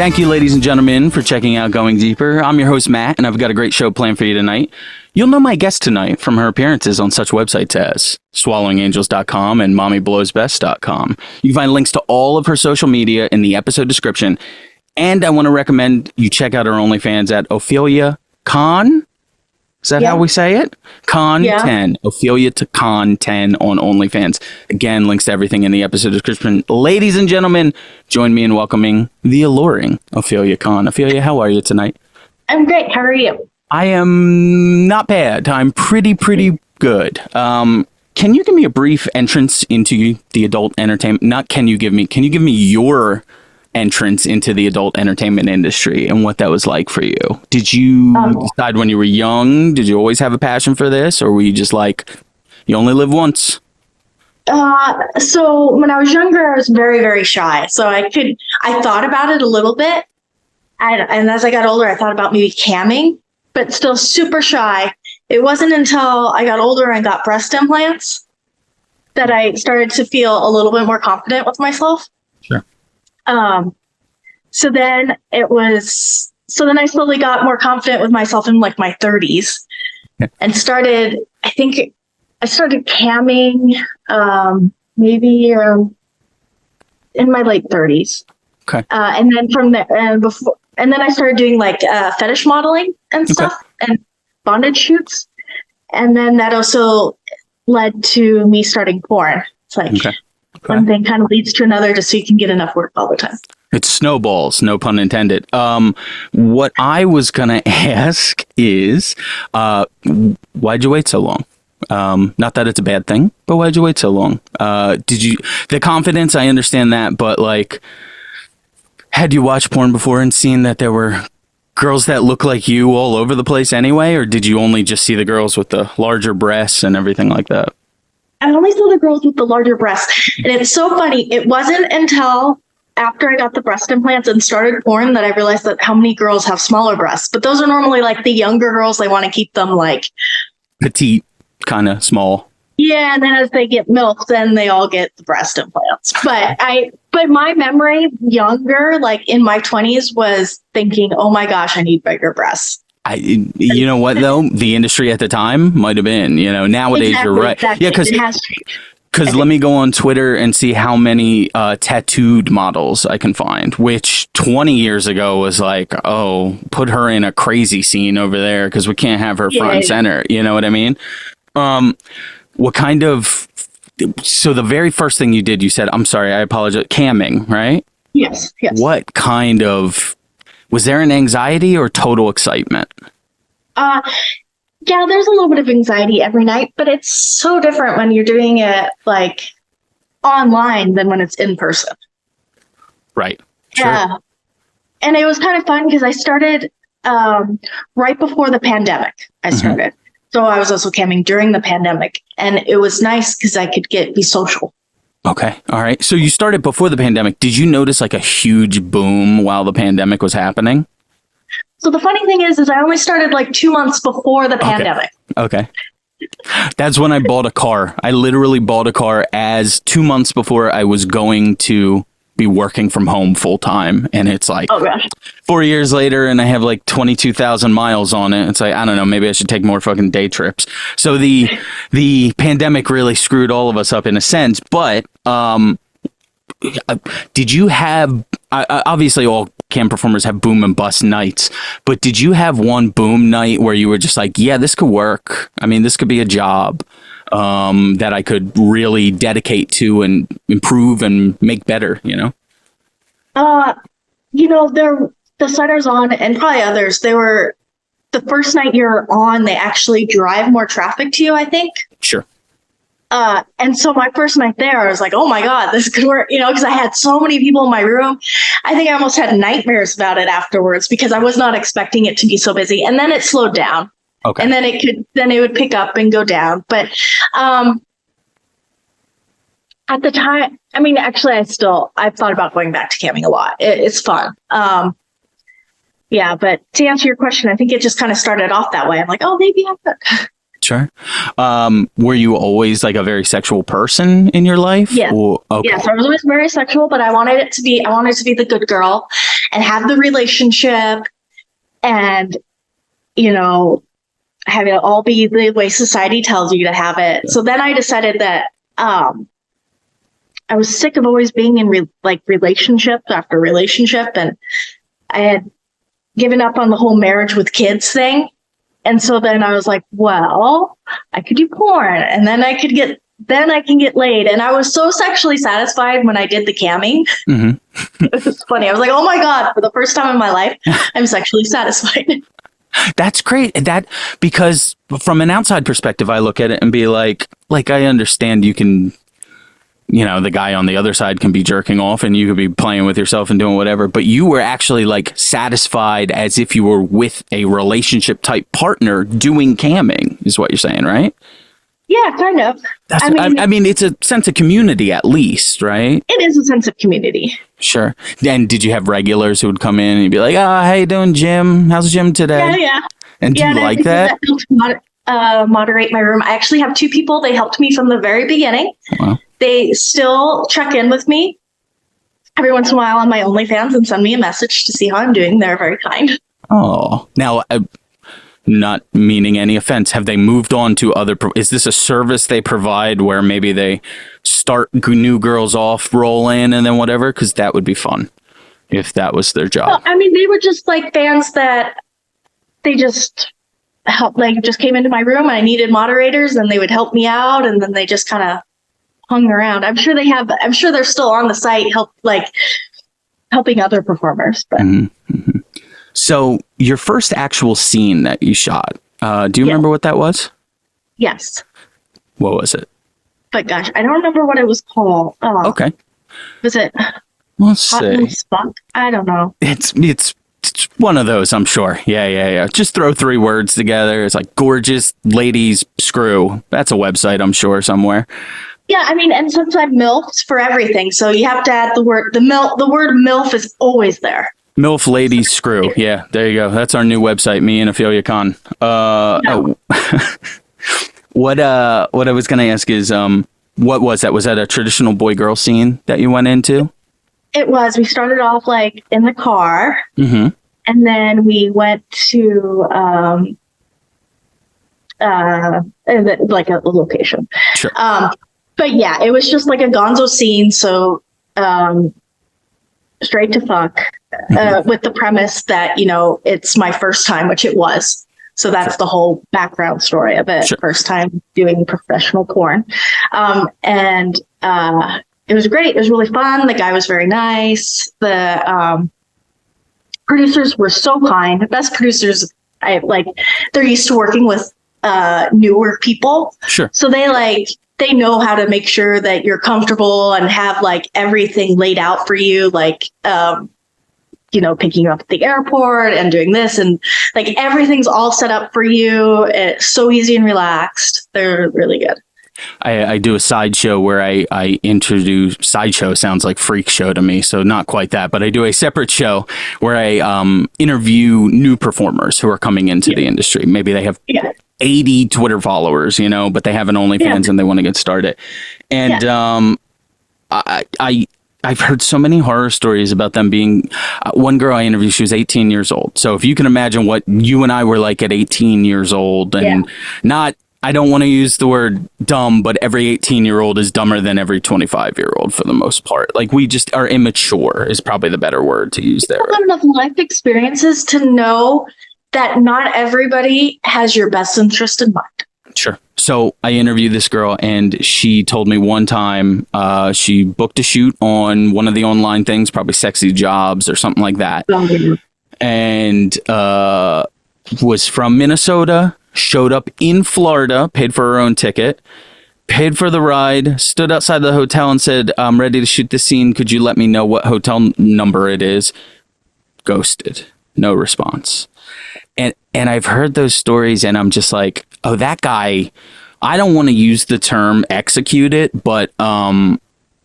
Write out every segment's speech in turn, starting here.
Thank you, ladies and gentlemen, for checking out Going Deeper. I'm your host, Matt, and I've got a great show planned for you tonight. You'll know my guest tonight from her appearances on such websites as swallowingangels.com and mommyblowsbest.com. You can find links to all of her social media in the episode description. And I want to recommend you check out her OnlyFans at Ophelia Kaan. Is that how we say it? Kaan 10. Ophelia to Kaan 10 on OnlyFans. Again, links to everything in the episode description. Ladies and gentlemen, join me in welcoming the alluring Ophelia Kaan. Ophelia, how are you tonight? I'm great. How are you? I am not bad. I'm pretty good. Can you give me a brief entrance into the adult entertainment? Can you give me your entrance into the adult entertainment industry and what that was like for you? Did you decide when you were young? Did you always have a passion for this, or were you just like, you only live once? So when I was younger, I was very, very shy. So I thought about it a little bit. And as I got older, I thought about maybe camming, but still super shy. It wasn't until I got older and got breast implants that I started to feel a little bit more confident with myself. Sure. So then I slowly got more confident with myself in like my 30s and started camming, maybe in my late 30s. Okay. And then from there, and then I started doing like fetish modeling and stuff and bondage shoots. And then that also led to me starting porn. It's like one thing kind of leads to another just so you can get enough work all the time. It snowballs, no pun intended. What I was going to ask is, why'd you wait so long? Not that it's a bad thing, but why'd you wait so long? The confidence, I understand that, but like, had you watched porn before and seen that there were girls that look like you all over the place anyway, or did you only just see the girls with the larger breasts and everything like that? I only saw the girls with the larger breasts. And it's so funny. It wasn't until after I got the breast implants and started porn that I realized that how many girls have smaller breasts. But those are normally like the younger girls. They want to keep them like petite, kind of small. Yeah, and then as they get milk, then they all get the breast implants. But my memory, younger, like in my 20s, was thinking, "Oh my gosh, I need bigger breasts." You know what though? The industry at the time might have been. You know, nowadays you're right. Exactly. Yeah, because let me go on Twitter and see how many tattooed models I can find. Which 20 years ago was like, oh, put her in a crazy scene over there because we can't have her front and center. You know what I mean? What kind of, so the very first thing you did, you said, I'm sorry, I apologize, camming, right? Yes. What kind of, was there an anxiety or total excitement? Yeah, there's a little bit of anxiety every night, but it's so different when you're doing it like online than when it's in person. Right. Yeah. Sure. And it was kind of fun because I started right before the pandemic. I started. So I was also camming during the pandemic, and it was nice because I could be social. Okay. All right. So you started before the pandemic. Did you notice like a huge boom while the pandemic was happening? So the funny thing is I only started like 2 months before the pandemic. Okay. That's when I bought a car. I literally bought a car as 2 months before I was going to be working from home full time. And it's like 4 years later and I have like 22,000 miles on it. It's like, I don't know, maybe I should take more fucking day trips. So the pandemic really screwed all of us up in a sense. But did you have, obviously all cam performers have boom and bust nights, but did you have one boom night where you were just like, yeah, this could work. I mean, this could be a job that I could really dedicate to and improve and make better, you know? The Sutters on and probably others, they were the first night you're on, they actually drive more traffic to you, I think. Sure. And so my first night there, I was like, oh my God, this could work, because I had so many people in my room. I think I almost had nightmares about it afterwards because I was not expecting it to be so busy. And then it slowed down. Okay. And then it would pick up and go down. But at the time, I mean, actually, I've thought about going back to camming a lot. It's fun. Yeah, but to answer your question, I think it just kind of started off that way. I'm like, oh, maybe I could. Sure. Were you always like a very sexual person in your life? Yeah. Okay. Yes, I was always very sexual, but I wanted to be the good girl. and have the relationship and, have it all be the way society tells you to have it. So then I decided that I was sick of always being in relationship after relationship, and I had given up on the whole marriage with kids thing. And so then I was like, well, I could do porn, and then I can get laid. And I was so sexually satisfied when I did the camming. Mm-hmm. It was funny. I was like, oh my God, for the first time in my life, I'm sexually satisfied. That's great. Because from an outside perspective, I look at it and be like I understand you can, the guy on the other side can be jerking off and you could be playing with yourself and doing whatever, but you were actually like satisfied as if you were with a relationship type partner doing camming is what you're saying, right? Yeah, kind of. I mean, it's a sense of community at least, right? It is a sense of community. Sure. And did you have regulars who would come in and you'd be like, oh, how you doing, Jim? How's Jim today? Yeah. And do you like that? Moderate my room. I actually have 2 people. They helped me from the very beginning. Wow. They still check in with me every once in a while on my OnlyFans and send me a message to see how I'm doing. They're very kind. Oh, now, not meaning any offense, have they moved on to other? Is this a service they provide where maybe they start new girls off, roll in, and then whatever? Because that would be fun if that was their job. Well, I mean, they were just like fans that they just helped, just came into my room and I needed moderators and they would help me out. And then they just kind of hung around. I'm sure they're still on the site, helping other performers. But. Mm-hmm. So your first actual scene that you shot, do you remember what that was? Yes. What was it? But gosh, I don't remember what it was called. Okay. Was it? Let's see. Spunk? I don't know. It's one of those, I'm sure. Yeah. Just throw 3 words together. It's like gorgeous ladies screw. That's a website, I'm sure, somewhere. Yeah, I mean, and since I've MILFs for everything, so you have to add the word MILF is always there. MILF ladies screw. Yeah, there you go. That's our new website, me and Ophelia Kaan. No. What I was going to ask is, what was that? Was that a traditional boy-girl scene that you went into? It was. We started off in the car, mm-hmm. and then we went to a location. Sure. But yeah, it was just like a gonzo scene. So straight to fuck. With the premise that, it's my first time, which it was. So that's the whole background story of it. Sure. First time doing professional porn. And it was great. It was really fun. The guy was very nice. The producers were so kind. The best producers, they're used to working with newer people. Sure. So they know how to make sure that you're comfortable and have everything laid out for you. Picking you up at the airport and doing this and everything's all set up for you. It's so easy and relaxed. They're really good. I do a sideshow where I introduce, sideshow sounds like freak show to me, so not quite that, but I do a separate show where I interview new performers who are coming into the industry. Maybe they have 80 Twitter followers, but they have an OnlyFans and they want to get started. And I've heard so many horror stories about them being, one girl I interviewed, she was 18 years old. So if you can imagine what you and I were like at 18 years old and not, I don't want to use the word dumb, but every 18-year-old is dumber than every 25-year-old for the most part. We just are immature is probably the better word to use there. I have enough life experiences to know that not everybody has your best interest in mind. Sure. So I interviewed this girl and she told me one time she booked a shoot on one of the online things, probably Sexy Jobs or something like that. And was from Minnesota, showed up in Florida, paid for her own ticket, paid for the ride, stood outside the hotel and said, I'm ready to shoot this scene. Could you let me know what hotel number it is? Ghosted. No response. And I've heard those stories and I'm just like, oh, that guy, I don't want to use the term execute it, but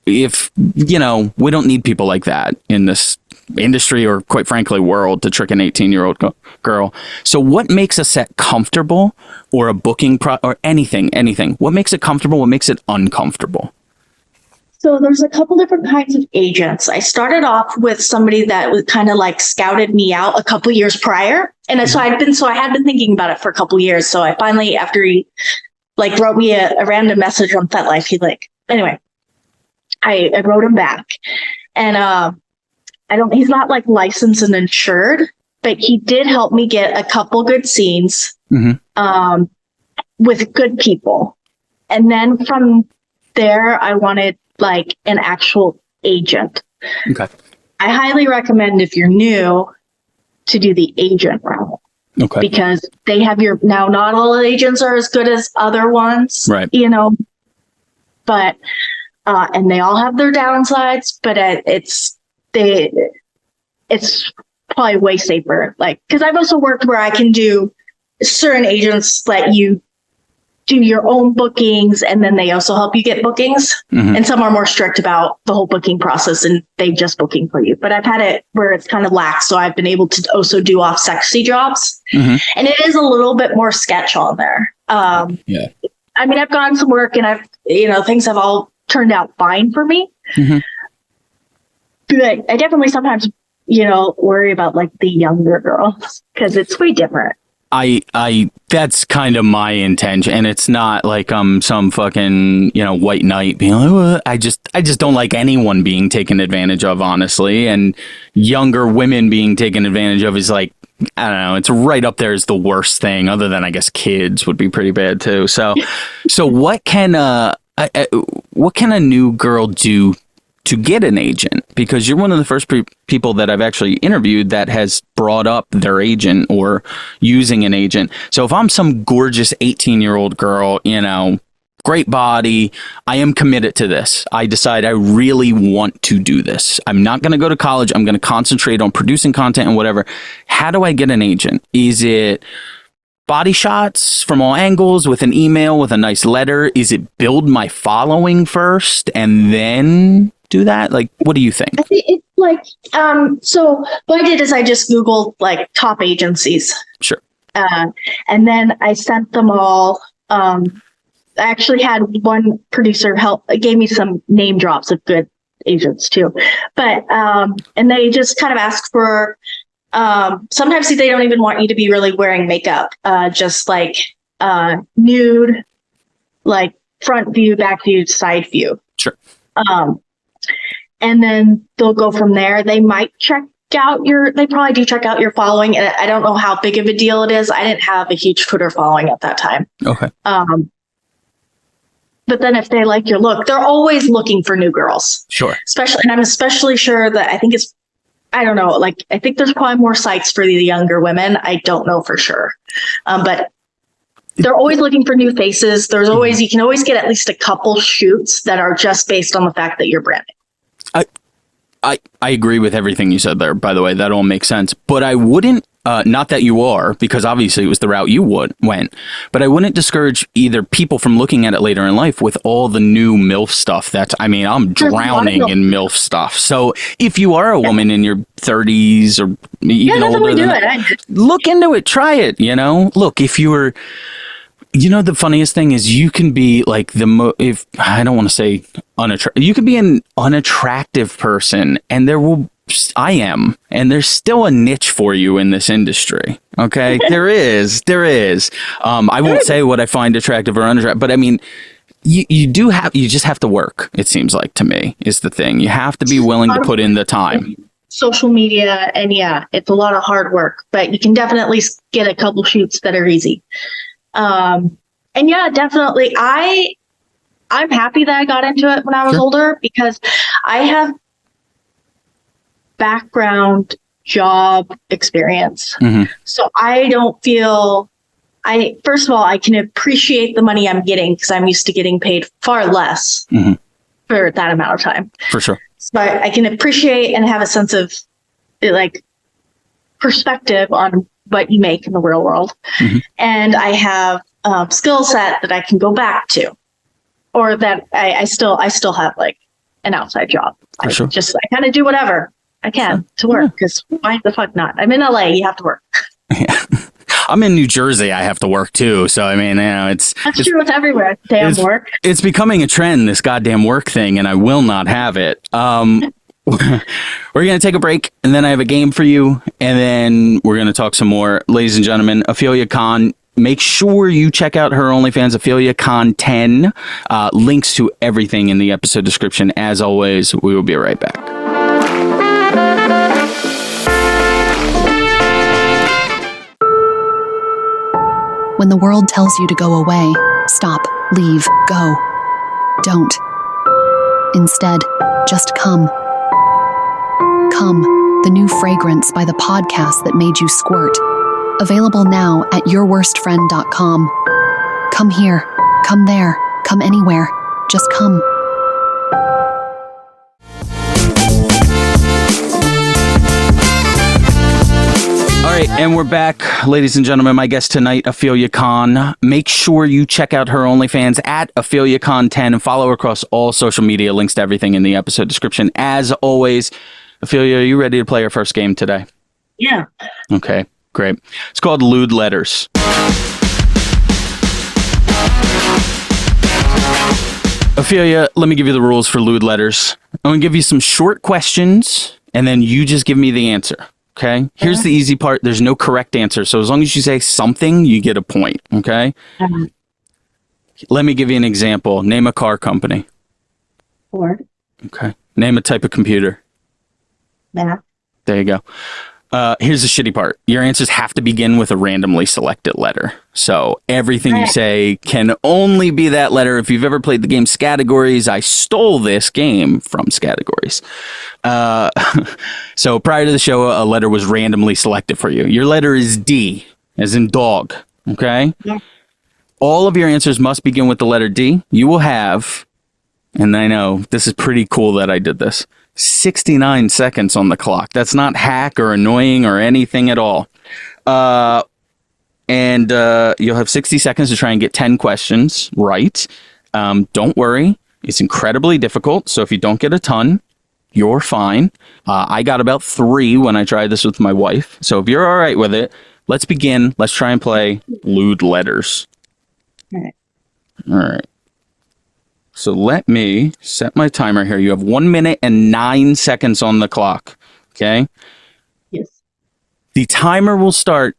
if, we don't need people like that in this industry or quite frankly world to trick an 18-year-old girl. So what makes a set comfortable or a booking or anything? What makes it comfortable? What makes it uncomfortable? So there's a couple different kinds of agents. I started off with somebody that was kind of like scouted me out a couple years prior. And so I had been thinking about it for a couple years. So I finally, after he like wrote me a random message on FetLife, anyway, I wrote him back, and he's not like licensed and insured, but he did help me get a couple good scenes, with good people. And then from there, I wanted like an actual agent. Okay. I highly recommend, if you're new, to do the agent route. Okay. Because they have now not all agents are as good as other ones. Right. But and they all have their downsides, but it's probably way safer. Like, because I've also worked where I can do certain agents let you do your own bookings, and then they also help you get bookings. And some are more strict about the whole booking process and they just booking for you. But I've had it where it's kind of lax, so I've been able to also do off sexy jobs, and it is a little bit more sketch on there. Yeah. I mean, I've gotten some work, and things have all turned out fine for me. But I definitely sometimes, worry about like the younger girls, because it's way different. That's kind of my intention, and it's not like some fucking white knight being like, "Oh, I just don't like anyone being taken advantage of, honestly." And younger women being taken advantage of is like, I don't know, it's right up there as the worst thing, other than I guess kids would be pretty bad too. So what can a new girl do to get an agent? Because you're one of the first people that I've actually interviewed that has brought up their agent or using an agent. So if I'm some gorgeous 18-year-old girl, great body, I am committed to this. I decide I really want to do this. I'm not going to go to college. I'm going to concentrate on producing content and whatever. How do I get an agent? Is it body shots from all angles with an email with a nice letter? Is it build my following first and then do that? Like, what do you think? I think it's like, so what I did is I just Googled like top agencies. Sure. And then I sent them all. I actually had one producer gave me some name drops of good agents too. But, and they just kind of asked for, sometimes they don't even want you to be really wearing makeup, just like nude, like front view, back view, side view. Sure. And then they'll go from there. They might they probably do check out your following. And I don't know how big of a deal it is. I didn't have a huge Twitter following at that time. Okay. But then if they like your look, they're always looking for new girls. Sure. And I'm especially sure that I don't know, like, I think there's probably more sites for the younger women. I don't know for sure. But they're always looking for new faces. You can always get at least a couple shoots that are just based on the fact that you're branding. I agree with everything you said there, by the way. That all makes sense. But I wouldn't, not that you are, because obviously it was the route you went, but I wouldn't discourage either people from looking at it later in life with all the new MILF stuff. I'm drowning in MILF stuff. So if you are a woman in your 30s or even older than that, look into it, try it, Look, if you were... the funniest thing is you can be like if I don't want to say unattractive, you could be an unattractive person and and there's still a niche for you in this industry. Okay. There is. I won't say what I find attractive or unattractive, but I mean, you just have to work. It seems like, to me, is the thing. You have to be willing to put in the time. Social media, and it's a lot of hard work, but you can definitely get a couple shoots that are easy. And definitely. I'm happy that I got into it when I was older, because I have background job experience. So I don't feel, first of all, I can appreciate the money I'm getting because I'm used to getting paid far less for that amount of time. For sure. So I can appreciate and have a sense of like perspective on what you make in the real world. And I have skill set that I can go back to, or that I still have like an outside job. I kind of do whatever I can to work, because why the fuck not? I'm in LA, you have to work. Yeah. I'm in New Jersey. I have to work too. So, I mean, That's true with everywhere. Damn work. It's becoming a trend, this goddamn work thing, and I will not have it. We're going to take a break, and then I have a game for you, and then we're going to talk some more. Ladies and gentlemen, Ophelia Kaan, make sure you check out her OnlyFans, Ophelia Kaan 10. Links to everything in the episode description. As always, we will be right back. When the world tells you to go away, stop, leave, go. Don't. Instead, just come. Come, the new fragrance by the podcast that made you squirt. Available now at yourworstfriend.com. Come here, come there, come anywhere. Just come. All right, and we're back. Ladies and gentlemen, my guest tonight, Ophelia Kaan. Make sure you check out her OnlyFans at Ophelia Kaan 10 and follow her across all social media. Links to everything in the episode description. As always, Ophelia, are you ready to play our first game today? Yeah. Okay, great. It's called Lewd Letters. Ophelia, let me give you the rules for Lewd Letters. I'm going to give you some short questions, and then you just give me the answer. Okay? Here's the easy part. There's no correct answer. So as long as you say something, you get a point. Okay? Let me give you an example. Name a car company. Ford. Okay. Name a type of computer. Math. There you go. Here's the shitty part. Your answers have to begin with a randomly selected letter. So everything you say can only be that letter. If you've ever played the game Scattergories, I stole this game from Scattergories. So prior to the show, a letter was randomly selected for you. Your letter is D, as in dog. Okay? Yeah. All of your answers must begin with the letter D. You will have, and I know this is pretty cool that I did this, 69 seconds on the clock. That's not hack or annoying or anything at all. And you'll have 60 seconds to try and get 10 questions right. Don't worry. It's incredibly difficult. So if you don't get a ton, you're fine. I got about 3 when I tried this with my wife. So if you're all right with it, let's begin. Let's try and play Lewd Letters. All right. All right. So let me set my timer here. You have 1 minute and 9 seconds on the clock. Okay? Yes. The timer will start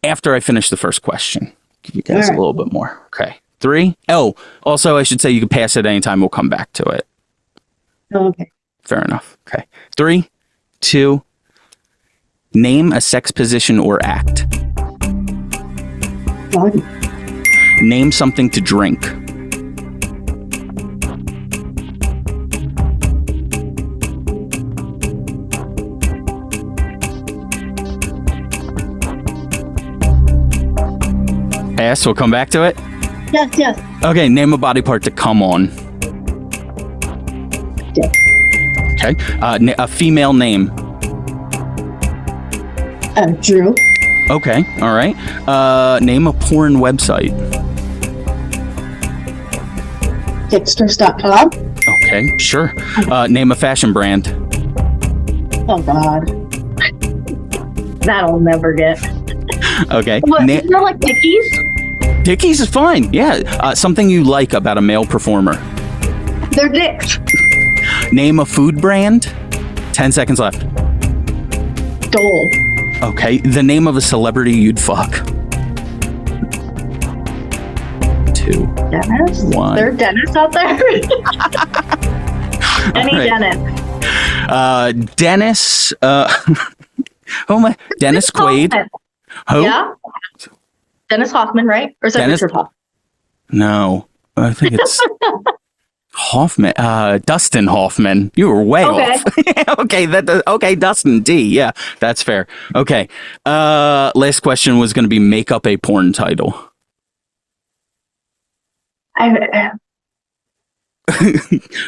after I finish the first question. Give you guys All right. a little bit more. Okay. 3. Oh, also, I should say you can pass it anytime. We'll come back to it. Oh, okay. Fair enough. Okay. 3, 2. Name a sex position or act. Doggy. Name something to drink. Pass. We'll come back to it. Yes, yes. Okay. Name a body part to come on. Dick. Okay. A female name. Drew. Okay. All right. Name a porn website. Dicksters.com. Okay. Sure. Name a fashion brand. Oh, God. That'll never get. Okay. What? Isn't that like Dickies? Dickies is fine. Yeah. Something you like about a male performer. They're dicks. Name a food brand. 10 seconds left. Dole. Okay. The name of a celebrity you'd fuck. 2. Dennis? 1. There are dentists out there? Any right. dentist. Dennis. Oh my. Dennis Quaid. Hoffman. Who? Yeah? Dennis Hoffman, right? Or is that Dennis- Richard Hoffman? No. I think it's Hoffman. Dustin Hoffman. You were way off. Okay. Okay. Dustin D. Yeah, that's fair. Okay. Last question was going to be make up a porn title.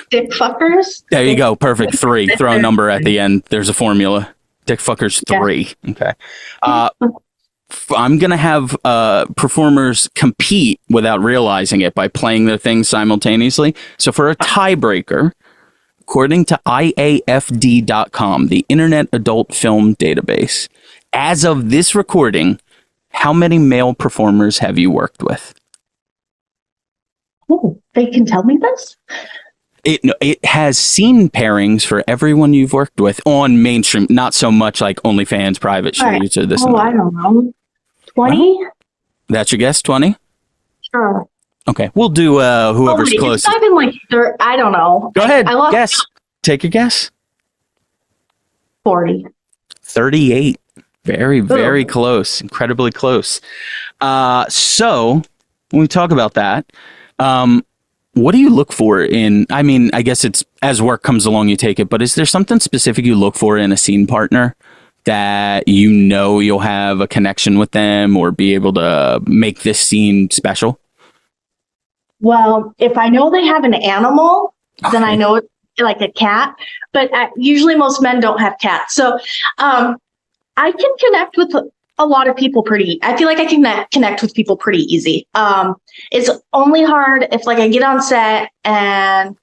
Dick fuckers? There you go. Perfect. 3. Throw a number at the end. There's a formula. Dick fuckers 3. Okay. I'm going to have performers compete without realizing it by playing their things simultaneously. So for a tiebreaker, according to IAFD.com, the Internet Adult Film Database, as of this recording, How many male performers have you worked with? Oh, they can tell me this? It has scene pairings for everyone you've worked with on mainstream, not so much like OnlyFans, private All right. shoots, or this Oh, and I that. don't know. 20? That's your guess, 20? Sure. Okay, we'll do Oh, whoever's wait, it's closest. not even like I don't know. Go ahead, I lost guess. Take your guess. 40. 38. Very, very Ooh. close. Incredibly close. So when we talk about that, what do you look for in, I mean, I guess it's as work comes along, you take it, but is there something specific you look for in a scene partner that you know you'll have a connection with them or be able to make this scene special? Well, if I know they have an animal, then I know it's like a cat, but usually most men don't have cats. So I can connect with a lot of people I feel like I can connect with people pretty easy. It's only hard if like I get on set and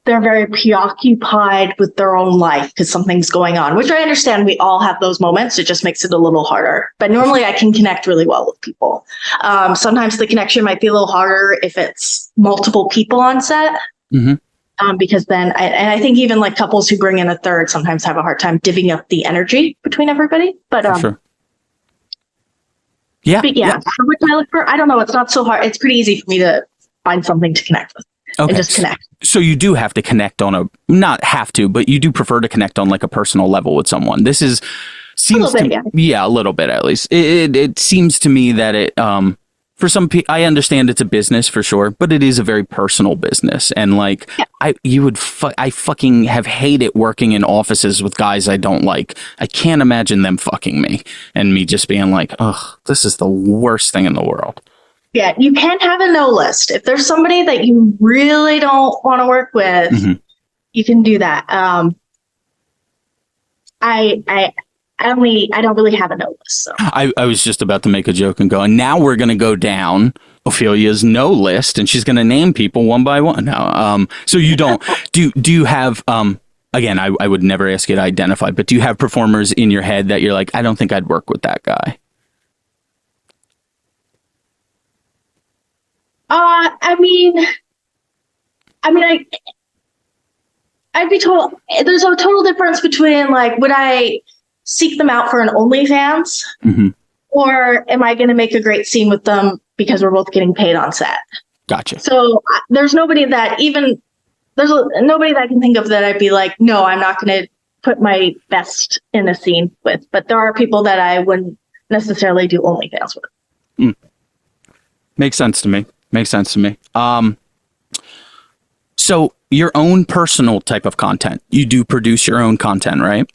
they're very preoccupied with their own life because something's going on, which I understand we all have those moments. It just makes it a little harder. But normally I can connect really well with people. Sometimes the connection might be a little harder if it's multiple people on set. Mm-hmm. Because then, I think even like couples who bring in a third sometimes have a hard time divvying up the energy between everybody. But Sure. Yeah. but yeah, for what I look for, I don't know. It's not so hard. It's pretty easy for me to find something to connect with and just connect. So you do have to connect on not have to, but you do prefer to connect on like a personal level with someone. This seems to me, yeah, a little bit at least. It seems to me that it for some people, I understand it's a business for sure, but it is a very personal business. And like, I fucking have hated working in offices with guys I don't like. I can't imagine them fucking me and me just being like, oh, this is the worst thing in the world. Yeah, you can have a no list. If there's somebody that you really don't want to work with, you can do that. I don't really have a no list. So I was just about to make a joke and go, and now we're going to go down Ophelia's no list, and she's going to name people one by one. Now, so you don't do you have again? I would never ask you to identify, but do you have performers in your head that you're like, I don't think I'd work with that guy? I'd be total. There's a total difference between like, would I seek them out for an OnlyFans, or am I going to make a great scene with them because we're both getting paid on set? Gotcha. So there's nobody that nobody that I can think of that I'd be like, no, I'm not going to put my best in a scene with. But there are people that I wouldn't necessarily do OnlyFans with. Makes sense to me. So your own personal type of content, you do produce your own content, right?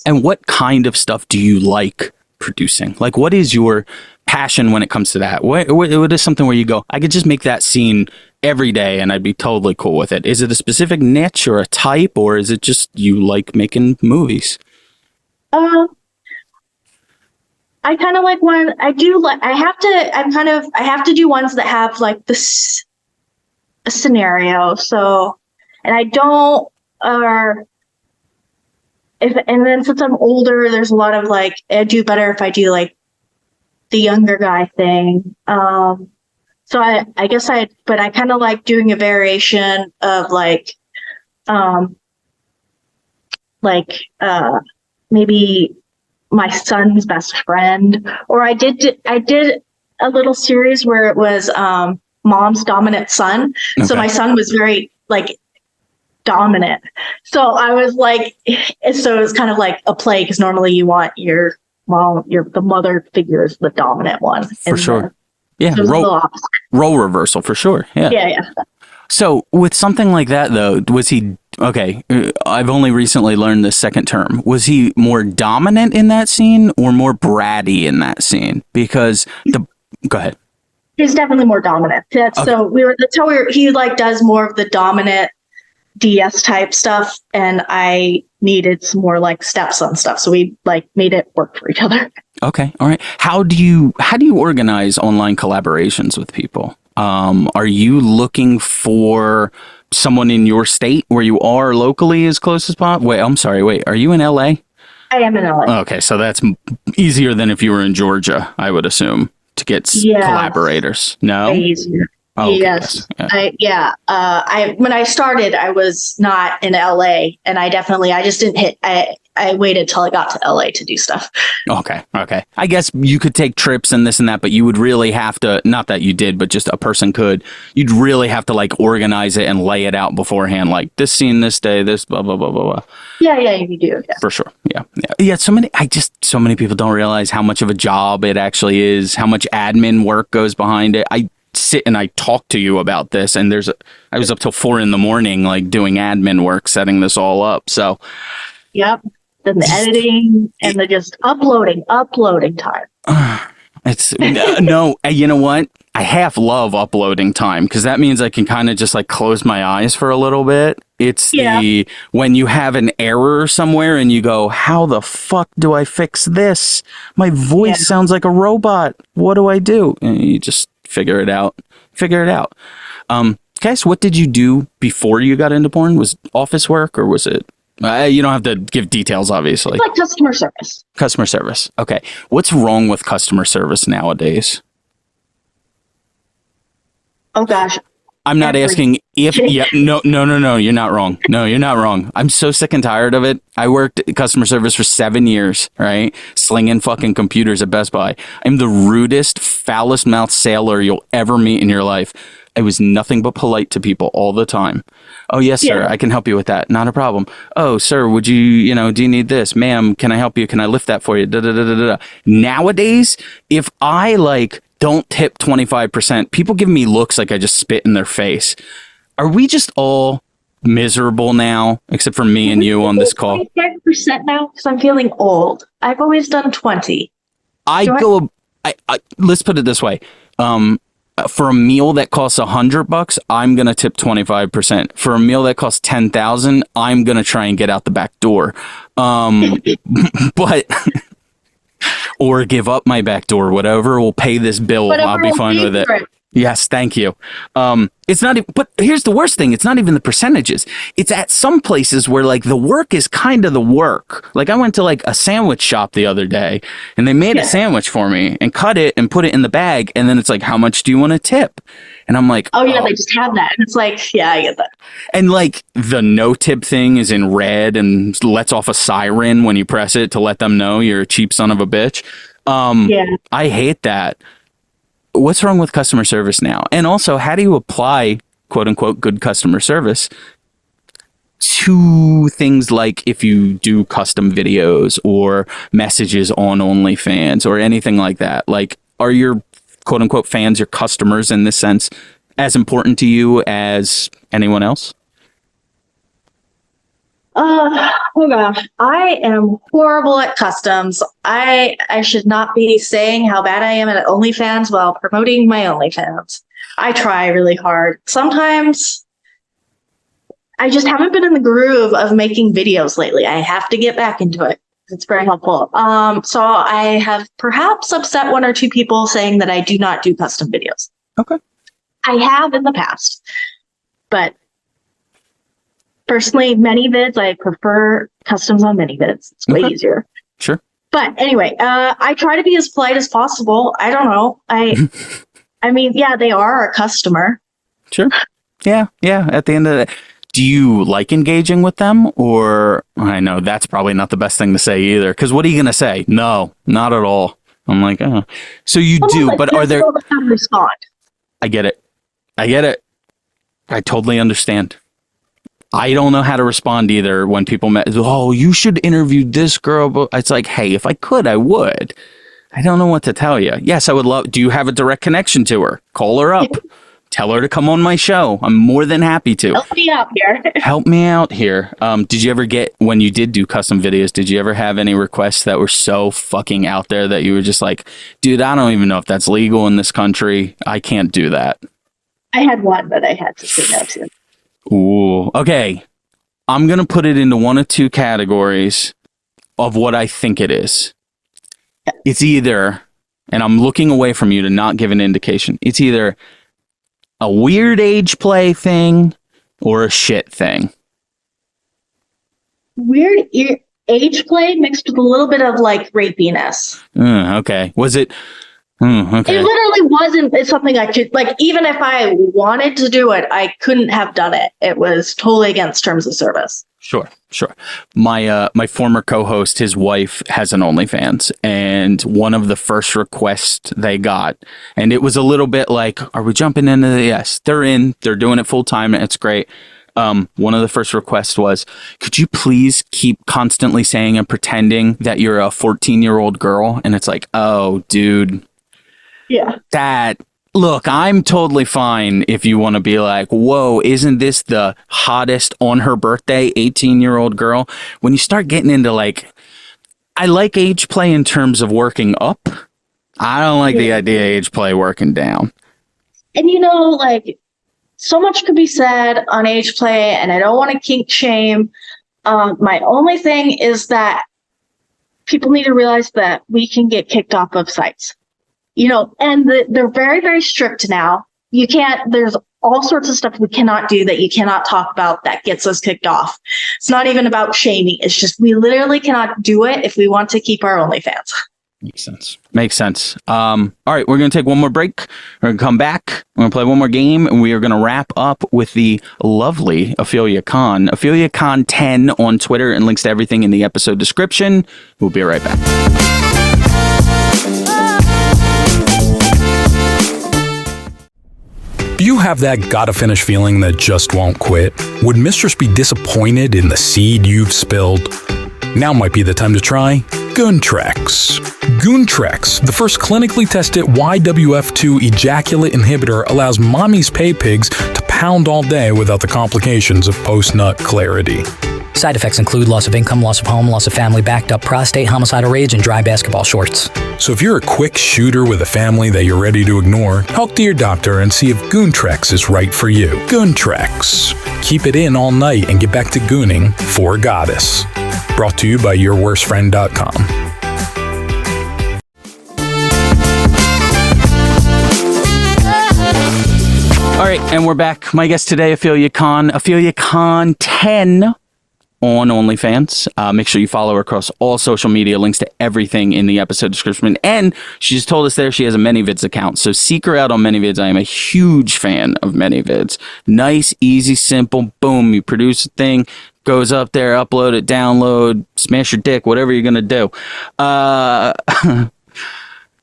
And what kind of stuff do you like producing? Like, what is your passion when it comes to that? What is something where you go, I could just make that scene every day and I'd be totally cool with it? Is it a specific niche or a type, or is it just you like making movies? I kind of like one. I do like. I have to do ones that have like this a scenario. So, and I don't. And then since I'm older, there's a lot of like, I do better if I do like the younger guy thing. So I guess but I kind of like doing a variation of maybe my son's best friend, or I did a little series where it was mom's dominant son. Okay. So my son was very like dominant. So I was like, so it was kind of like a play, because normally you want your mom, the mother figure is the dominant one. For sure. Yeah. So role reversal for sure. Yeah. Yeah. So with something like that though, was he, okay, I've only recently learned this second term. Was he more dominant in that scene or more bratty in that scene? Because go ahead. He's definitely more dominant. That's okay. He like does more of the dominant DS type stuff, and I needed some more like stepson stuff, so we like made it work for each other. Okay, all right. How do you organize online collaborations with people? Are you looking for someone in your state where you are locally as close as possible? Wait, I'm sorry. Wait, are you in LA? I am in LA. Okay, so that's easier than if you were in Georgia, I would assume, to get collaborators. No? Way easier. Oh, okay, Yes. Yeah. I when I started, I was not in LA, and I just didn't hit. I waited till I got to LA to do stuff. Okay. I guess you could take trips and this and that, but you would really have to, not that you did, but just a person could, you'd really have to like organize it and lay it out beforehand, like this scene, this day, this blah, blah, blah, blah, blah. Yeah, you do. Yeah. For sure. Yeah. So many people don't realize how much of a job it actually is, how much admin work goes behind it. I sit and I talk to you about this, and I was up till 4 a.m, like doing admin work, setting this all up. So, yep. And the editing and the just uploading time. It's no, you know what? I half love uploading time because that means I can kind of just like close my eyes for a little bit. It's when you have an error somewhere and you go, how the fuck do I fix this? My voice sounds like a robot. What do I do? And you just figure it out. Okay, so what did you do before you got into porn? Was it office work or was it? You don't have to give details, obviously. It's like customer service. Customer service. Okay. What's wrong with customer service nowadays? Oh, gosh. I'm not asking if. Yeah. No. You're not wrong. No, you're not wrong. I'm so sick and tired of it. I worked customer service for 7 years, right? Slinging fucking computers at Best Buy. I'm the rudest, foulest mouthed sailor you'll ever meet in your life. I was nothing but polite to people all the time. Oh, yes, sir. I can help you with that. Not a problem. Oh, sir, would you, do you need this? Ma'am, can I help you? Can I lift that for you? Da, da, da, da, da. Nowadays, if I don't tip 25%, people give me looks like I just spit in their face. Are we just all miserable now, except for me and you on this call? 25% now because I'm feeling old. I've always done 20. Let's put it this way. For a meal that costs $100, I'm gonna tip 25%. For a meal that costs 10,000, I'm gonna try and get out the back door, but or give up my back door. Whatever will pay this bill, I'll be fine with it. Yes, thank you. It's not, but here's the worst thing. It's not even the percentages. It's at some places where like the work is kind of the work. Like I went to like a sandwich shop the other day and they made a sandwich for me and cut it and put it in the bag. And then it's like, how much do you want to tip? And I'm like, oh yeah, they just have that. And it's like, yeah, I get that. And like the no tip thing is in red and lets off a siren when you press it to let them know you're a cheap son of a bitch. I hate that. What's wrong with customer service now? And also, how do you apply, quote unquote, good customer service to things like if you do custom videos or messages on OnlyFans or anything like that? Like, are your quote unquote fans, your customers in this sense, as important to you as anyone else? Oh gosh, I am horrible at customs. I should not be saying how bad I am at OnlyFans while promoting my OnlyFans. I try really hard. Sometimes I just haven't been in the groove of making videos lately. I have to get back into it. It's very helpful. So I have perhaps upset 1 or 2 people saying that I do not do custom videos. Okay. I have in the past, but personally, ManyVids, I prefer customs on ManyVids. It's way easier. Sure. But anyway, I try to be as polite as possible. I don't know. I mean, yeah, they are a customer. Sure. Yeah. At the end of the day, do you like engaging with them? Or I know that's probably not the best thing to say either. Because what are you going to say? No, not at all. I'm like, oh. So you do, but are there... Respond. I get it. I totally understand. I don't know how to respond either when people oh, you should interview this girl. But it's like, hey, if I could, I would. I don't know what to tell you. Yes, I would love. Do you have a direct connection to her? Call her up. Tell her to come on my show. I'm more than happy to. Help me out here. Help me out here. Did you ever get, when you did do custom videos, did you ever have any requests that were so fucking out there that you were just like, dude, I don't even know if that's legal in this country. I can't do that. I had one that I had to say no to. Ooh, okay. I'm going to put it into 1 of 2 categories of what I think it is. It's either, and I'm looking away from you to not give an indication, it's either a weird age play thing or a shit thing. Weird age play mixed with a little bit of like rapiness. Okay. Was it? Okay. It literally wasn't something I could, like, even if I wanted to do it, I couldn't have done it. It was totally against terms of service. Sure. My former co-host, his wife has an OnlyFans, and one of the first requests they got, and it was a little bit like, are we jumping into the, yes, they're doing it full time, and it's great. One of the first requests was, could you please keep constantly saying and pretending that you're a 14-year-old girl? And it's like, oh, dude. Yeah. Look, I'm totally fine if you want to be like, whoa, isn't this the hottest on her birthday 18-year-old girl? When you start getting into like, I like age play in terms of working up. I don't like the idea of age play working down. And like, so much could be said on age play, and I don't want to kink shame. My only thing is that people need to realize that we can get kicked off of sites. And they're very, very strict now. You can't, there's all sorts of stuff we cannot do that you cannot talk about that gets us kicked off. It's not even about shaming. It's just, we literally cannot do it if we want to keep our OnlyFans. Makes sense. All right, we're going to take one more break. We're going to come back. We're going to play one more game, and we are going to wrap up with the lovely Ophelia Kaan. Ophelia Kaan 10 on Twitter, and links to everything in the episode description. We'll be right back. Do you have that gotta finish feeling that just won't quit? Would mistress be disappointed in the seed you've spilled? Now might be the time to try Goon trex. Goon trex, the first clinically tested YWF2 ejaculate inhibitor, allows mommy's pay pigs to pound all day without the complications of post-nut clarity. Side effects include loss of income, loss of home, loss of family, backed up prostate, homicidal rage, and dry basketball shorts. So if you're a quick shooter with a family that you're ready to ignore, talk to your doctor and see if Goon trex is right for you. Goon trex. Keep it in all night and get back to gooning for a goddess. Brought to you by yourworstfriend.com. All right, and we're back. My guest today, Ophelia Kaan. Ophelia Kaan 10 on OnlyFans. Make sure you follow her across all social media. Links to everything in the episode description. And she just told us there she has a ManyVids account. So seek her out on ManyVids. I am a huge fan of ManyVids. Nice, easy, simple. Boom. You produce a thing. Goes up there. Upload it. Download. Smash your dick. Whatever you're going to do.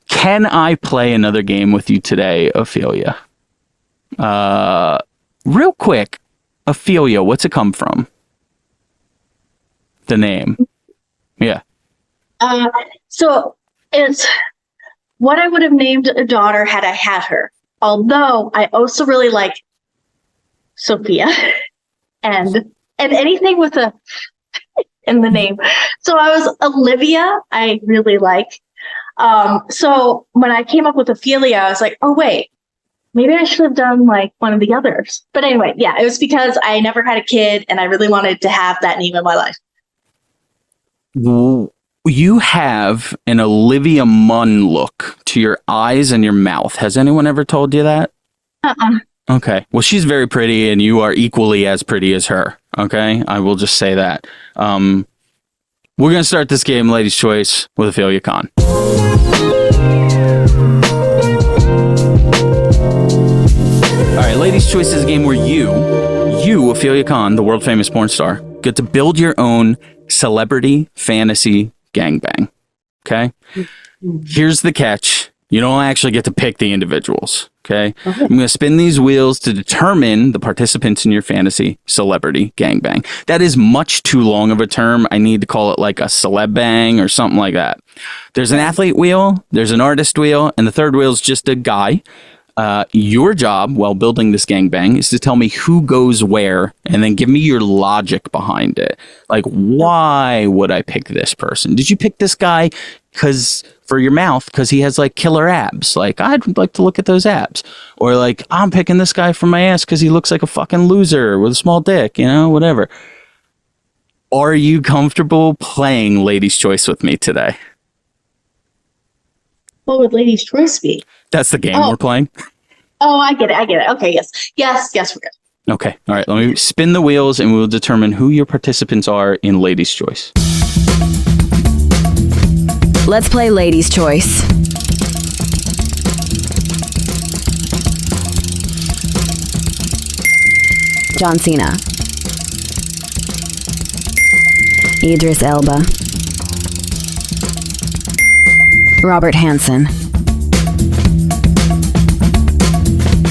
Can I play another game with you today, Ophelia? Real quick. Ophelia, what's it come from? The name. Yeah. So it's what I would have named a daughter had I had her. Although I also really like Sophia and anything with a in the name. So I was Olivia. I really like. So when I came up with Ophelia, I was like, oh wait, maybe I should have done like one of the others. But anyway, yeah, it was because I never had a kid and I really wanted to have that name in my life. You have an Olivia Munn look to your eyes and your mouth. Has anyone ever told you that? Okay. Well, she's very pretty and you are equally as pretty as her. Okay. I will just say that. We're going to start this game, Ladies' Choice, with Ophelia Kaan. All right. Ladies' Choice is a game where you, Ophelia Kaan, the world famous porn star, get to build your own celebrity fantasy gangbang. Okay? Here's the catch. You don't actually get to pick the individuals. Okay? I'm going to spin these wheels to determine the participants in your fantasy celebrity gangbang. That is much too long of a term. I need to call it like a celeb bang or something like that. There's an athlete wheel, there's an artist wheel, and the third wheel is just a guy. Your job while building this gangbang is to tell me who goes where and then give me your logic behind it. Like, why would I pick this person? Did you pick this guy for your mouth because he has like killer abs? Like, I'd like to look at those abs. Or like, I'm picking this guy for my ass because he looks like a fucking loser with a small dick, whatever. Are you comfortable playing Ladies' Choice with me today? What would Ladies' Choice be? That's the game we're playing. Oh, I get it. Okay, yes, we're good. Okay, all right. Let me spin the wheels and we'll determine who your participants are in Ladies' Choice. Let's play Ladies' Choice. John Cena. Idris Elba. Robert Hansen.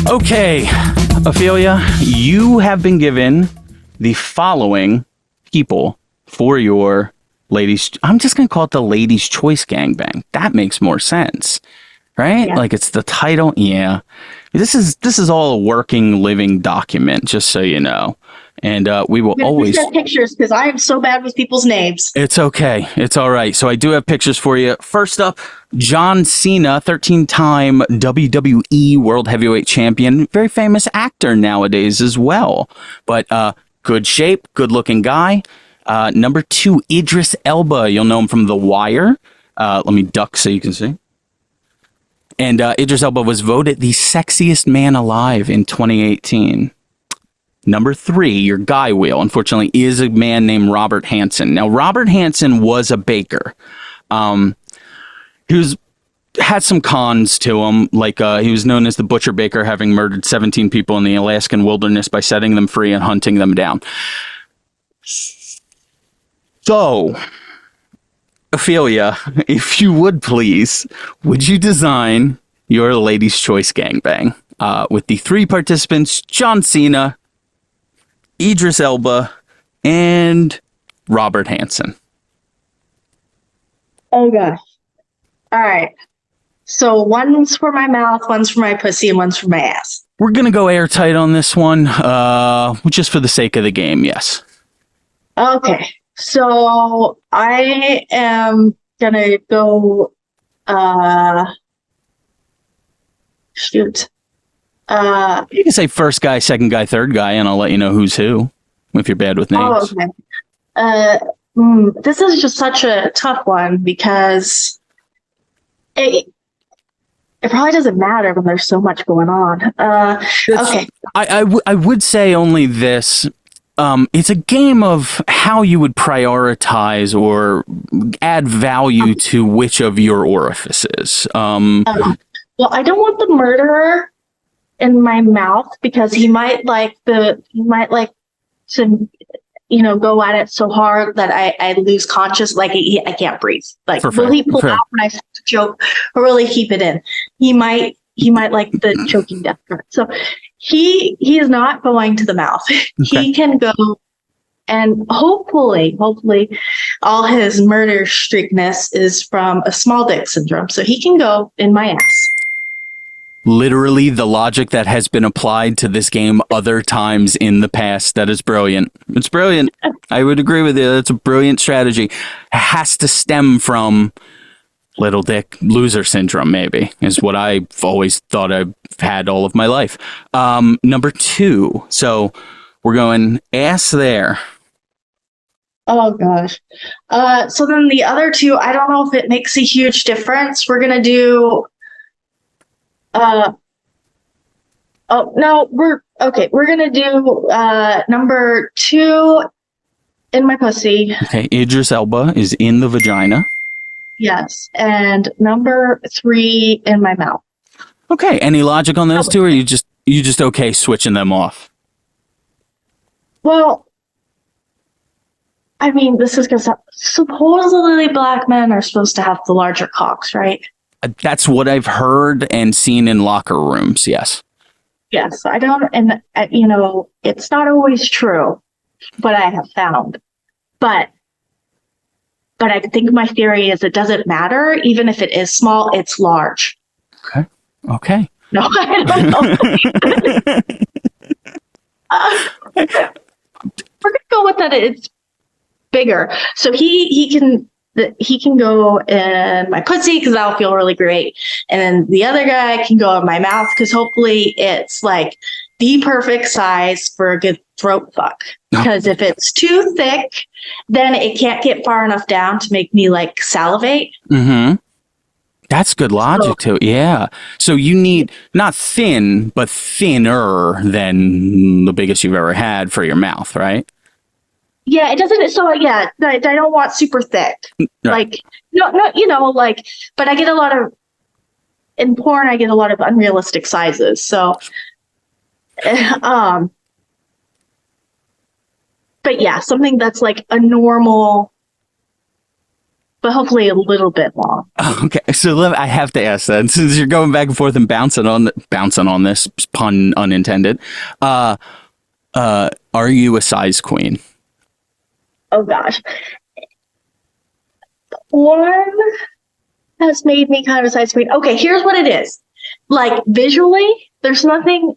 Okay, Ophelia, you have been given the following people for your ladies. I'm just going to call it the Ladies' Choice Gangbang. That makes more sense, right? Yeah. Like it's the title. Yeah, this is all a working, living document, just so you know. And we will always have pictures because I am so bad with people's names. It's okay. It's all right. So I do have pictures for you. First up, John Cena, 13-time WWE World Heavyweight Champion. Very famous actor nowadays as well. But good shape, good-looking guy. Number 2, Idris Elba. You'll know him from The Wire. Let me duck so you can see. And Idris Elba was voted the sexiest man alive in 2018. Number 3, your guy wheel, unfortunately, is a man named Robert Hansen. Now, Robert Hansen was a baker. He had some cons to him, like he was known as the Butcher Baker, having murdered 17 people in the Alaskan wilderness by setting them free and hunting them down. So, Ophelia, if you would please, would you design your Ladies' Choice Gangbang with the 3 participants, John Cena, Idris Elba, and Robert Hansen? Oh gosh. All right. So one's for my mouth, one's for my pussy, and one's for my ass. We're going to go airtight on this one, just for the sake of the game, yes. Okay. So I am going to go, shoot. You can say first guy, second guy, third guy, and I'll let you know who's who if you're bad with names. Oh, okay. This is just such a tough one because it probably doesn't matter when there's so much going on. Okay. I would say only this. It's a game of how you would prioritize or add value to which of your orifices. Well, I don't want the murderer in my mouth because he might like to, go at it so hard that I lose conscious, like I can't breathe. Like, will he pull out when I start to choke, or will he keep it in? He might like the choking death part. So he is not going to the mouth. Okay. He can go, and hopefully all his murder streakness is from a small dick syndrome. So he can go in my ass. Literally the logic that has been applied to this game other times in the past. That is brilliant. It's brilliant. I would agree with you. That's a brilliant strategy. It has to stem from little dick loser syndrome, maybe, is what I've always thought I've had all of my life. Number 2. So we're going ass there. Oh, gosh. So then the other 2, I don't know if it makes a huge difference. We're going to do... we're gonna do number 2 in my pussy. Okay, Idris Elba is in the vagina. Yes, and number 3 in my mouth. Okay, any logic on those 2, or you just okay switching them off? Well, I mean, this is because supposedly black men are supposed to have the larger cocks, right? That's what I've heard and seen in locker rooms, yes. Yes, I don't, and it's not always true, but I have found. But I think my theory is it doesn't matter, even if it is small, it's large. Okay. No, I don't know. We're gonna go with that. It's bigger, so he can go in my pussy because that'll feel really great. And then the other guy can go in my mouth because hopefully it's like the perfect size for a good throat fuck. Because if it's too thick, then it can't get far enough down to make me like salivate. Mm-hmm. That's good logic too. Yeah. So you need not thin, but thinner than the biggest you've ever had for your mouth, right? Yeah, it doesn't. So yeah, I don't want super thick. Right. Like no, like. But I get a lot of in porn. I get a lot of unrealistic sizes. So, but yeah, something that's like a normal, but hopefully a little bit long. Okay, so I have to ask that since you're going back and forth and bouncing on this pun unintended. Are you a size queen? Oh gosh, porn has made me kind of a size queen. Okay, here's what it is. Like visually, there's nothing.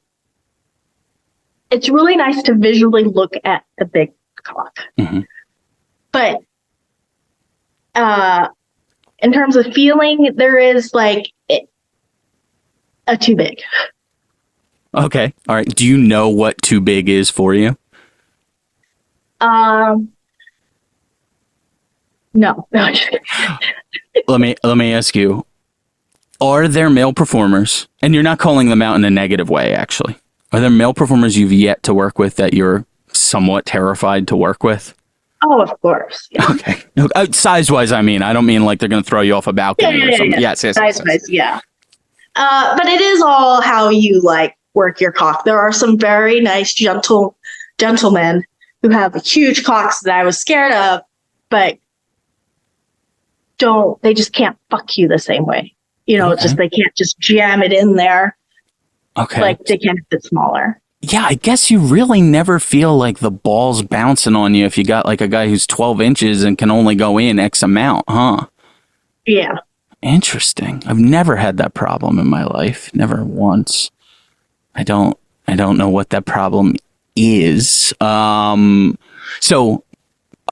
It's really nice to visually look at the big cock, but in terms of feeling, there is like a too big. Okay, all right. Do you know what too big is for you? No. Let me ask you: are there male performers, and you're not calling them out in a negative way, actually? Are there male performers you've yet to work with that you're somewhat terrified to work with? Oh, of course. Yeah. Okay. Size-wise, I mean, I don't mean like they're going to throw you off a balcony or something. Yeah. Yes. Size-wise, yeah. But it is all how you like work your cock. There are some very nice gentlemen who have huge cocks that I was scared of, but they just can't fuck you the same way. Okay. They can't just jam it in there. Okay. Like they can if it's smaller. Yeah, I guess you really never feel like the ball's bouncing on you if you got like a guy who's 12 inches and can only go in X amount, huh? Yeah. Interesting. I've never had that problem in my life. Never once. I don't know what that problem is. So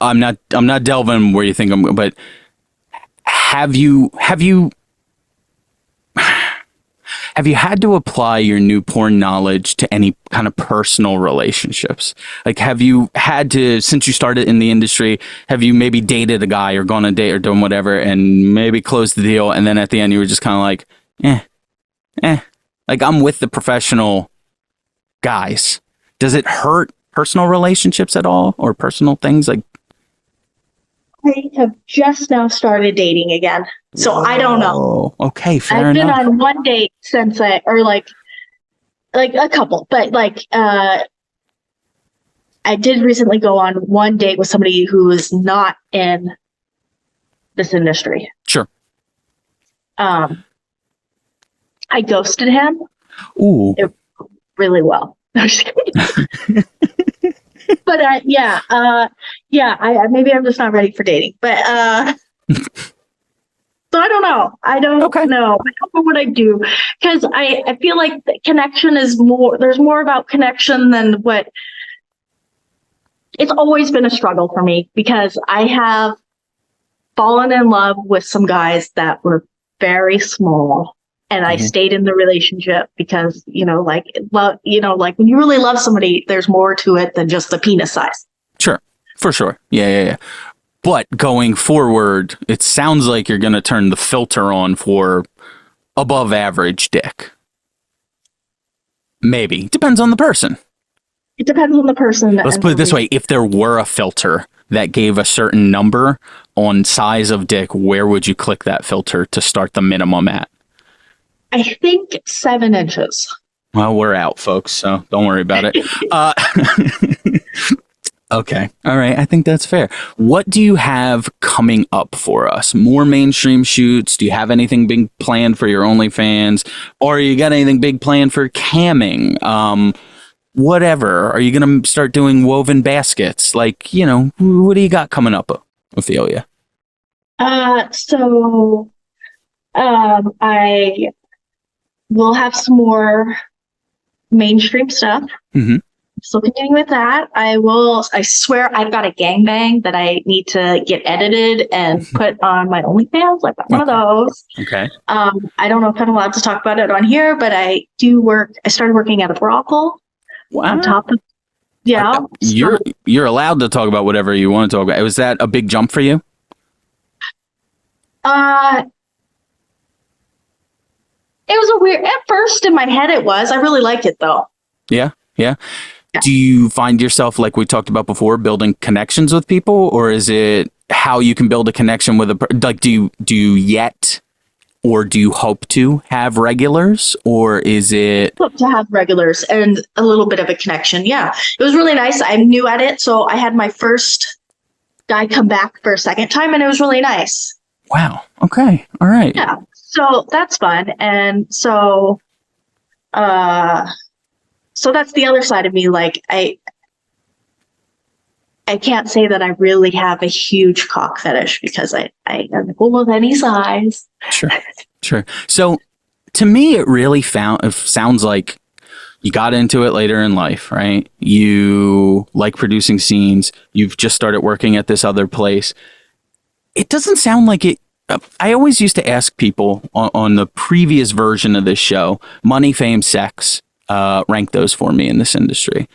I'm not delving where you think I'm, but have you had to apply your new porn knowledge to any kind of personal relationships? Like, have you had to, since you started in the industry, have you maybe dated a guy or gone on a date or done whatever and maybe closed the deal, and then at the end you were just kind of like, like I'm with the professional guys. Does it hurt personal relationships at all, or personal things like? I have just now started dating again, so I don't know. Okay, fair I've been enough. on one date since like a couple, but I did recently go on one date with somebody who is not in this industry. Sure. I ghosted him. Ooh. Really well. No, I'm just kidding. But maybe I'm just not ready for dating. But so I don't know. I don't know. I don't know what I do, because I feel like the connection is more. There's more about connection than what. It's always been a struggle for me because I have fallen in love with some guys that were very small. And I stayed in the relationship because, like when you really love somebody, there's more to it than just the penis size. Sure. For sure. Yeah. But going forward, it sounds like you're going to turn the filter on for above average dick. Maybe. Depends on the person. It depends on the person. Let's put it this way. If there were a filter that gave a certain number on size of dick, where would you click that filter to start the minimum at? I think 7 inches. Well, we're out, folks, so don't worry about it. Okay. All right. I think that's fair. What do you have coming up for us? More mainstream shoots? Do you have anything big planned for your OnlyFans? Or you got anything big planned for camming? Whatever. Are you going to start doing woven baskets? Like, what do you got coming up, Ophelia? I will have some more mainstream stuff. Still continuing with that. I swear I've got a gangbang that I need to get edited and put on my OnlyFans. I've got one of those. Okay. I don't know if I'm allowed to talk about it on here, but I started working at a brothel. Wow. On top of, yeah. You're allowed to talk about whatever you want to talk about. Was that a big jump for you? It was at first in my head it was. I really liked it though. Yeah. Do you find yourself, like we talked about before, building connections with people, or is it how you can build a connection with like, do you yet, or do you hope to have regulars, or is it Hope to have regulars and a little bit of a connection. Yeah, it was really nice. I'm new at it, so I had my first guy come back for a second time, and it was really nice. wow? Okay, all right. Yeah, so that's fun, and so that's the other side of me. Like I can't say that I really have a huge cock fetish because I'm cool with any size. Sure. So to me, it really sounds like you got into it later in life, right? You like producing scenes. You've just started working at this other place. It doesn't sound like it. I always used to ask people on the previous version of this show, money, fame, sex, rank those for me in this industry.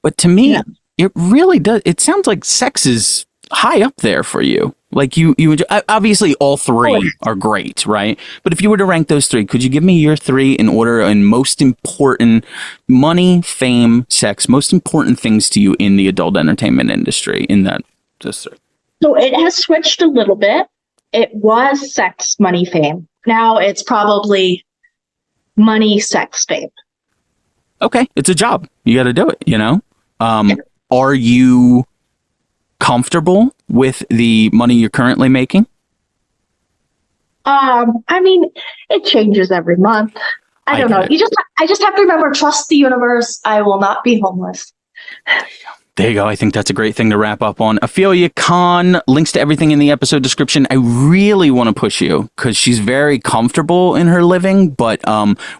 But to me, it really does. It sounds like sex is high up there for you. Like you enjoy, obviously all three are great, right? But if you were to rank those three, could you give me your three in order and most important: money, fame, sex, most important things to you in the adult entertainment industry in that district? So it has switched a little bit. It was sex, money, fame. Now it's probably money, sex, fame. Okay. It's a job. You got to do it, you know? Are you comfortable with the money you're currently making? I mean, it changes every month. I don't know. I just have to remember, trust the universe. I will not be homeless. There you go. I think that's a great thing to wrap up on. Ophelia Kaan, links to everything in the episode description. I really want to push you because she's very comfortable in her living, but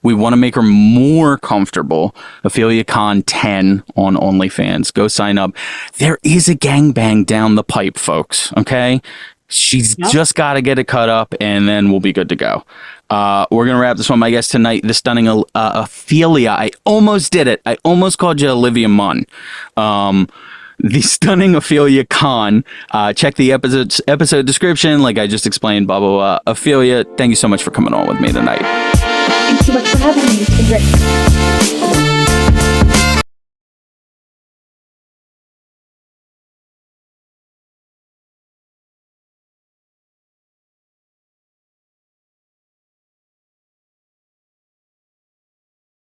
we want to make her more comfortable. Ophelia Kaan 10 on OnlyFans. Go sign up. There is a gangbang down the pipe, folks. Okay? She's just got to get it cut up, and then we'll be good to go. We're going to wrap this one. My guest tonight, the stunning Ophelia. I almost did it. I almost called you Olivia Munn. The stunning Ophelia Kaan. Check the episode description, like I just explained, blah, blah, blah. Ophelia, thank you so much for coming on with me tonight. Thanks so much for having me. It's been great.